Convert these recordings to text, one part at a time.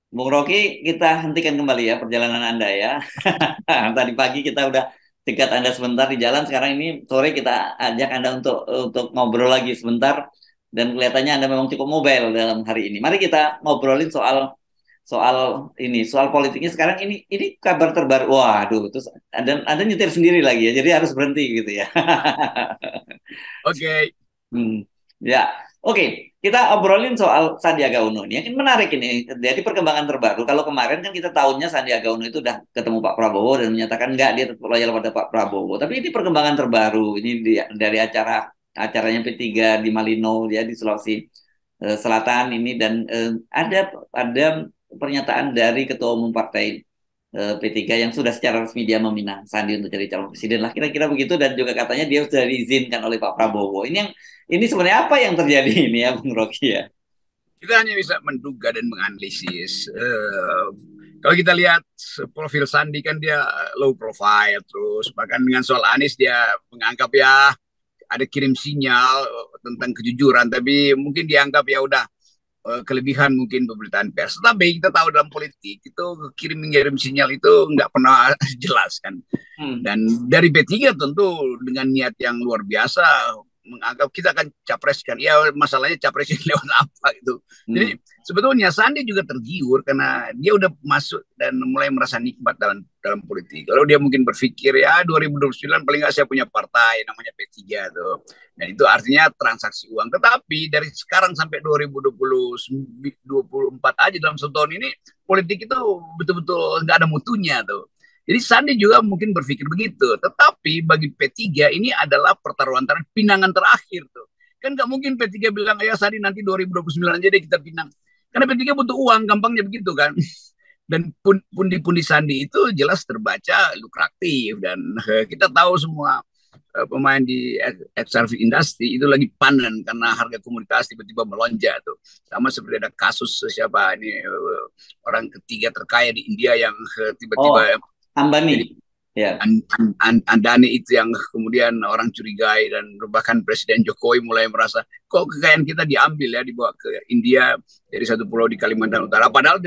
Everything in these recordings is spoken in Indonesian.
Bung Rocky, kita hentikan kembali ya perjalanan Anda ya. Tadi pagi kita udah cegat Anda sebentar di jalan, sekarang ini sore kita ajak Anda untuk ngobrol lagi sebentar dan kelihatannya Anda memang cukup mobile dalam hari ini. Mari kita ngobrolin soal soal soal politiknya sekarang ini kabar terbaru. Waduh, terus Anda nyetir sendiri lagi ya, jadi harus berhenti gitu ya. Oke. Hmm, ya, oke. Kita obrolin soal Sandiaga Uno ini. Yang menarik ini, jadi perkembangan terbaru. Kalau kemarin kan kita tahunya Sandiaga Uno itu udah ketemu Pak Prabowo dan menyatakan enggak dia tetap loyal pada Pak Prabowo. Tapi ini perkembangan terbaru. Ini dari acaranya P3 di Malino ya di Sulawesi Selatan ini dan ada pernyataan dari Ketua Umum Partai P3 yang sudah secara resmi dia meminang Sandi untuk jadi calon presiden lah kira-kira begitu dan juga katanya dia sudah diizinkan oleh Pak Prabowo. Ini sebenarnya apa yang terjadi ini ya Bung Rocky ya? Kita hanya bisa menduga dan menganalisis. Kalau kita lihat profil Sandi kan dia low profile terus, bahkan dengan soal Anies dia menganggap ya ada kirim sinyal tentang kejujuran, tapi mungkin dianggap ya udah kelebihan mungkin pemberitaan pers. Tapi kita tahu dalam politik itu kirim-kirim sinyal itu nggak pernah jelas kan. Hmm. Dan dari P3 tentu dengan niat yang luar biasa menganggap kita akan capreskan. Ya masalahnya capresnya lewat apa itu. Jadi Hmm. sebetulnya Sandi juga tergiur karena dia udah masuk dan mulai merasa nikmat dalam dalam politik. Lalu dia mungkin berpikir ya 2029 paling nggak saya punya partai namanya P3 tuh. Dan itu artinya transaksi uang. Tetapi dari sekarang sampai 2024 aja dalam setahun ini politik itu betul-betul nggak ada mutunya tuh. Jadi Sandi juga mungkin berpikir begitu. Tetapi bagi P3 ini adalah pertaruhan pinangan terakhir tuh. Kan nggak mungkin P3 bilang, ya Sandi nanti 2029 aja deh kita pinang. Karena P3 butuh uang, gampangnya begitu kan. Dan pundi-pundi Sandi itu jelas terbaca lukratif. Dan kita tahu semua pemain di service industry itu lagi panen karena harga komoditas tiba-tiba melonjak tuh. Sama seperti ada kasus siapa ini orang ketiga terkaya di India yang Oh, tiba-tiba jadi Ambani. Ya. Andani itu yang kemudian orang curigai dan bahkan Presiden Jokowi mulai merasa kok kekayaan kita diambil ya dibawa ke India dari satu pulau di Kalimantan Utara padahal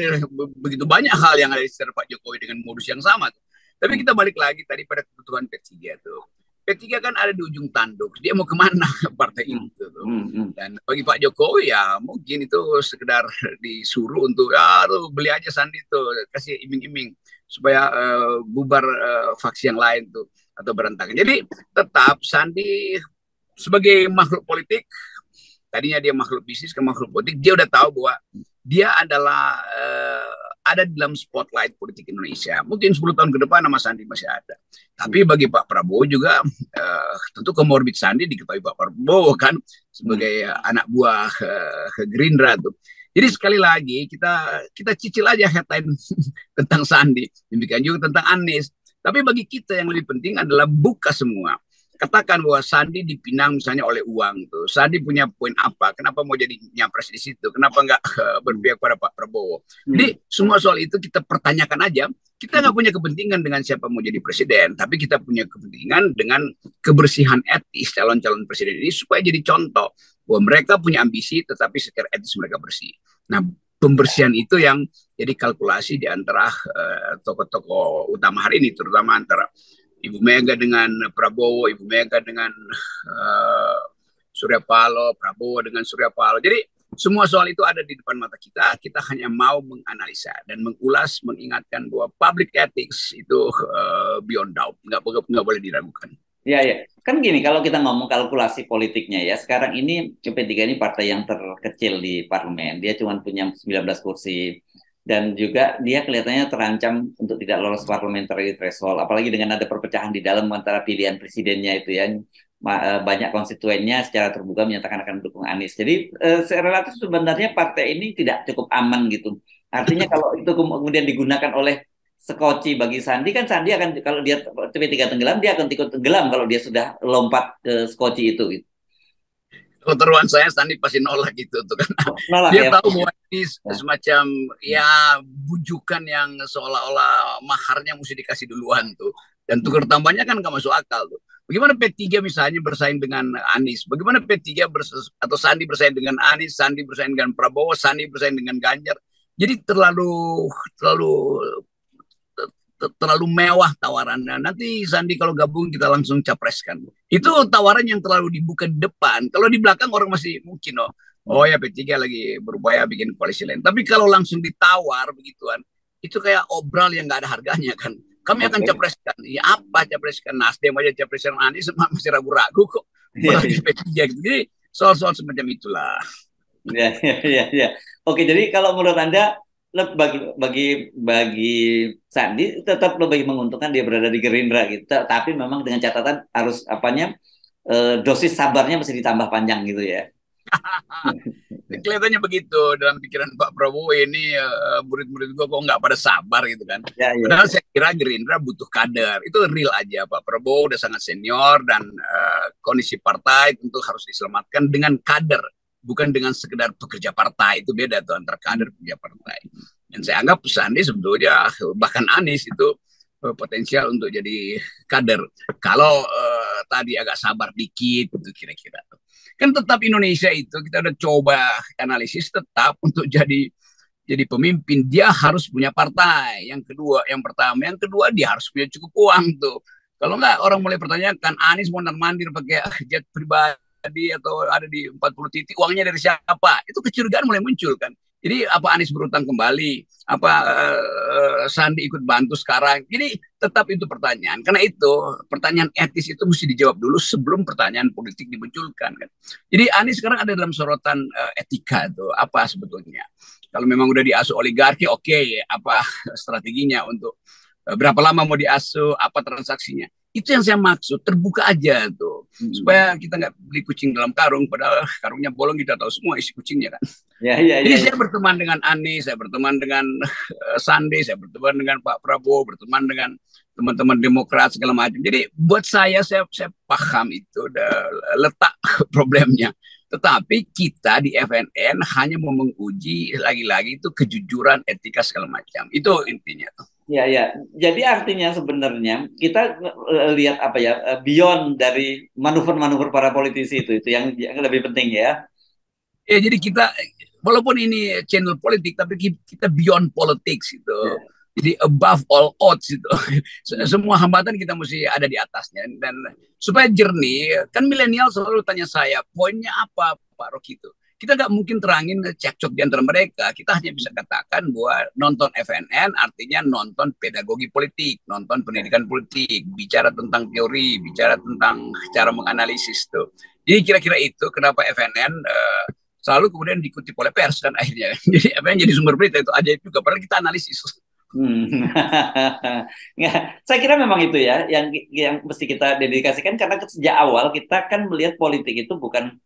begitu banyak hal yang ada di sekitar Pak Jokowi dengan modus yang sama. Tapi Hmm. kita balik lagi tadi pada kebutuhan P3 tuh. P3 kan ada di ujung tanduk. Dia mau kemana partai Hmm. itu tuh. Hmm. Hmm. Dan bagi Pak Jokowi ya mungkin itu sekedar disuruh untuk ya tuh beli aja Sandi tuh kasih iming-iming supaya bubar faksi yang lain tuh atau berantakan. Jadi tetap Sandi sebagai makhluk politik, tadinya dia makhluk bisnis ke makhluk politik, dia udah tahu bahwa dia adalah ada di dalam spotlight politik Indonesia. Mungkin 10 tahun ke depan nama Sandi masih ada. Tapi bagi Pak Prabowo juga tentu komorbid Sandi diketahui Pak Prabowo kan Hmm. sebagai anak buah Gerindra tuh. Jadi sekali lagi kita kita cicil aja headline tentang Sandi, demikian juga tentang Anies. Tapi bagi kita yang lebih penting adalah buka semua. Katakan bahwa Sandi dipinang misalnya oleh uang tuh. Sandi punya poin apa? Kenapa mau jadi nyapres di situ? Kenapa nggak Hmm. berpihak pada Pak Prabowo? Hmm. Jadi semua soal itu kita pertanyakan aja. Kita Hmm. nggak punya kepentingan dengan siapa mau jadi presiden, tapi kita punya kepentingan dengan kebersihan etis calon-calon presiden ini supaya jadi contoh bahwa mereka punya ambisi, tetapi secara etis mereka bersih. Nah, pembersihan itu yang jadi kalkulasi di antara tokoh-tokoh utama hari ini, terutama antara Ibu Mega dengan Prabowo, Ibu Mega dengan Surya Paloh, Prabowo dengan Surya Paloh. Jadi semua soal itu ada di depan mata kita. Kita hanya mau menganalisa dan mengulas, mengingatkan bahwa public ethics itu beyond doubt, nggak boleh diragukan. Ya, ya. Kan gini, kalau kita ngomong kalkulasi politiknya ya, sekarang ini P3 ini partai yang terkecil di parlemen. Dia cuma punya 19 kursi. Dan juga dia kelihatannya terancam untuk tidak lolos parliamentary threshold. Apalagi dengan ada perpecahan di dalam antara pilihan presidennya itu ya. Banyak konstituennya secara terbuka menyatakan akan mendukung Anies. Jadi relatif sebenarnya partai ini tidak cukup aman gitu. Artinya kalau itu kemudian digunakan oleh sekoci bagi Sandi kan Sandi akan kalau dia P3 tenggelam dia akan ikut tenggelam kalau dia sudah lompat ke skoci itu gitu. Kalau taruhan saya Sandi pasti nolak gitu tuh kan. Nolak Dia ya. tahu bahwa ini Ya. semacam ya bujukan yang seolah-olah maharnya mesti dikasih duluan tuh. Dan tukar tambahnya kan nggak masuk akal tuh. Bagaimana P3 misalnya bersaing dengan Anies? Bagaimana P3 atau Sandi bersaing dengan Anies, Sandi bersaing dengan Prabowo, Sandi bersaing dengan Ganjar? Jadi terlalu terlalu mewah tawarannya. Nanti Sandi kalau gabung kita langsung capreskan. Itu tawaran yang terlalu dibuka di depan. Kalau di belakang orang masih mungkin oh ya P3 lagi berupaya bikin koalisi lain. Tapi kalau langsung ditawar begituan, itu kayak obral yang nggak ada harganya kan. Kami akan Oke. capreskan. Ya apa capreskan? Nasdem aja capreskan Anies masih ragu-ragu kok. Iya, Apalagi iya. P3 gitu. Jadi soal-soal semacam itulah. Ya, ya, ya, ya. Oke, jadi kalau menurut Anda bagi bagi bagi Sandi tetap lebih menguntungkan dia berada di Gerindra gitu. Tapi memang dengan catatan harus apanya dosis sabarnya mesti ditambah panjang gitu ya. Kelihatannya begitu dalam pikiran Pak Prabowo ini murid-murid gua kok nggak pada sabar gitu kan. Ya, ya, Padahal ya. saya kira Gerindra butuh kader. Itu real aja Pak Prabowo udah sangat senior dan kondisi partai tentu harus diselamatkan dengan kader, bukan dengan sekedar pekerja partai. Itu beda tuh antara kader dan pekerja partai. Dan saya anggap Sandi sebetulnya bahkan Anies itu potensial untuk jadi kader. Kalau tadi agak sabar dikit gitu kira-kira. Kan tetap Indonesia itu kita udah coba analisis tetap untuk jadi pemimpin dia harus punya partai. Yang kedua, yang pertama, yang kedua dia harus punya cukup uang tuh. Kalau nggak orang mulai pertanyakan Anies mondar mandir pakai jet pribadi atau ada di 40 titik uangnya dari siapa? Itu kecurigaan mulai muncul kan. Jadi apa Anies berutang kembali? Apa Sandi ikut bantu sekarang? Jadi tetap itu pertanyaan. Karena itu pertanyaan etis itu mesti dijawab dulu sebelum pertanyaan politik dimunculkan kan. Jadi Anies sekarang ada dalam sorotan etika itu apa sebetulnya? Kalau memang udah diasuh oligarki, oke, apa strateginya untuk berapa lama mau diasuh, apa transaksinya? Itu yang saya maksud, terbuka aja tuh, Hmm. supaya kita nggak beli kucing dalam karung, padahal karungnya bolong kita tahu semua isi kucingnya kan. Ya, ya, Jadi ya, saya ya. berteman dengan Anies, saya berteman dengan Sandi, saya berteman dengan Pak Prabowo, berteman dengan teman-teman Demokrat segala macam. Jadi buat saya paham itu letak problemnya. Tetapi kita di FNN hanya mau menguji lagi-lagi itu kejujuran, etika segala macam. Itu intinya. Ya, ya. Jadi artinya sebenarnya kita lihat apa ya, beyond dari manuver-manuver para politisi itu yang lebih penting ya. Ya jadi kita walaupun ini channel politik tapi kita beyond politics itu. Ya. Jadi above all odds itu. Hmm. Semua hambatan kita mesti ada di atasnya dan supaya jernih kan milenial selalu tanya saya poinnya apa Pak Rocky itu. Kita nggak mungkin terangin cekcok di antara mereka. Kita hanya bisa katakan bahwa nonton FNN artinya nonton pedagogi politik, nonton Ya. pendidikan politik, bicara tentang teori, bicara tentang cara menganalisis tuh. Jadi kira-kira itu kenapa FNN selalu kemudian dikutip oleh pers kan akhirnya. Jadi apa yang jadi sumber berita itu ajaib juga. Padahal kita analisis. Hmm. Nggak, saya kira memang itu ya yang mesti kita dedikasikan karena sejak awal kita kan melihat politik itu bukan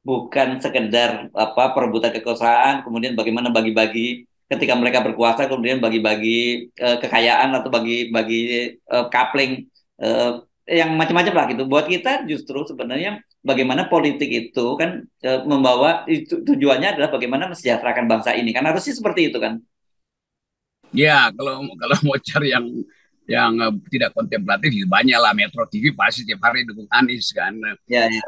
bukan sekedar apa perebutan kekuasaan kemudian bagaimana bagi-bagi ketika mereka berkuasa kemudian bagi-bagi kekayaan atau bagi-bagi coupling eh, yang macam-macam lah gitu. Buat kita justru sebenarnya bagaimana politik itu kan membawa itu, tujuannya adalah bagaimana mesejahterakan bangsa ini kan harusnya seperti itu kan. Ya, kalau mau cari yang tidak kontemplatif ya banyak lah. Metro TV pasti tiap hari dukung Anies kan. Ya, ya.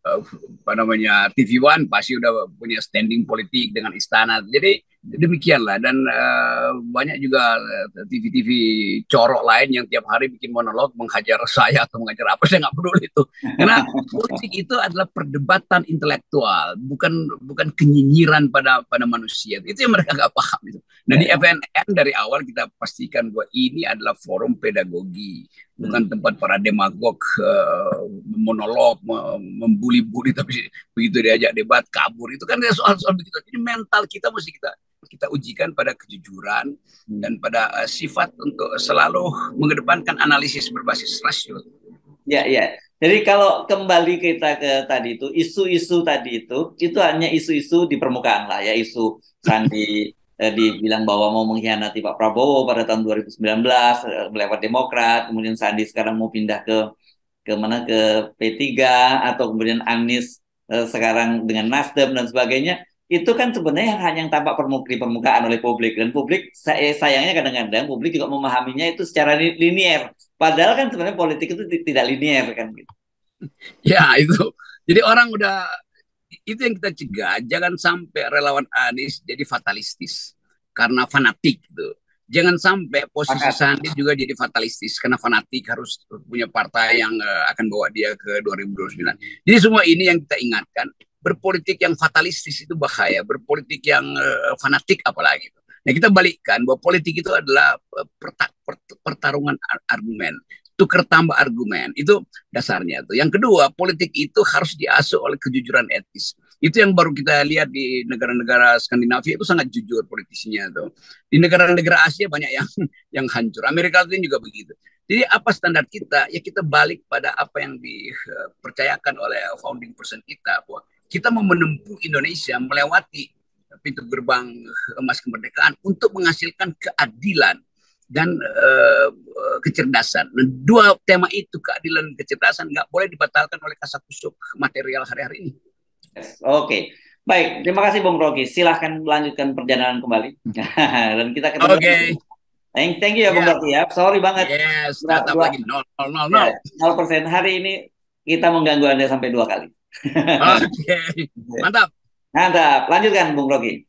Apa namanya TV One pasti udah punya standing politik dengan istana. Jadi demikianlah dan banyak juga TV-TV corok lain yang tiap hari bikin monolog menghajar saya atau mengajar apa saya nggak peduli itu karena politik itu adalah perdebatan intelektual bukan bukan kenyinyiran pada manusia itu yang mereka nggak paham itu. Nah Ya, di ya. FNN dari awal kita pastikan bahwa ini adalah forum pedagogi bukan Hmm. tempat para demagog monolog membuli-buli tapi begitu diajak debat kabur itu kan soal-soal begitu. Jadi mental kita mesti kita ujikan pada kejujuran Hmm. dan pada sifat untuk selalu mengedepankan analisis berbasis rasio. Ya, ya. Jadi kalau kembali kita ke tadi itu isu-isu tadi itu hanya isu-isu di permukaan lah ya isu Sandi dibilang bahwa mau mengkhianati Pak Prabowo pada tahun 2019 melewat Demokrat, kemudian Sandi sekarang mau pindah ke mana ke P3 atau kemudian Anies sekarang dengan Nasdem dan sebagainya. Itu kan sebenarnya hanya yang tampak di permukaan oleh publik dan publik sayangnya kadang-kadang publik juga memahaminya itu secara linier. Padahal kan sebenarnya politik itu tidak linier kan gitu. Ya itu. Jadi orang udah itu yang kita cegah jangan sampai relawan Anies jadi fatalistis. karena fanatik gitu. Jangan sampai posisi Sepakat. Sandi juga jadi fatalistis karena fanatik harus punya partai yang akan bawa dia ke 2029. Jadi semua ini yang kita ingatkan, berpolitik yang fatalistis itu bahaya, berpolitik yang fanatik apalagi. Nah, kita balikkan bahwa politik itu adalah pertarungan argumen, tukar tambah argumen, itu dasarnya tuh. Yang kedua, politik itu harus diasuh oleh kejujuran etis. Itu yang baru kita lihat di negara-negara Skandinavia, itu sangat jujur politisinya tuh. Di negara-negara Asia banyak yang hancur. Amerika Latin juga begitu. Jadi apa standar kita? Ya kita balik pada apa yang dipercayakan oleh founding person kita, bahwa kita mau menempuh Indonesia melewati pintu gerbang emas kemerdekaan untuk menghasilkan keadilan dan kecerdasan. Dan dua tema itu, keadilan dan kecerdasan, nggak boleh dibatalkan oleh kasakusuk material hari-hari ini. Yes. Oke, baik. Terima kasih Bung Rocky. Silahkan lanjutkan perjalanan kembali. Dan kita ketemu. Oke. Thank you ya Bung Rocky ya. Sorry banget. Yes, tetap lagi 0, 0, 0, 0. Ya, 0%. Hari ini kita mengganggu Anda sampai 2 kali. Oke, mantap. Mantap. Lanjutkan Bung Rocky.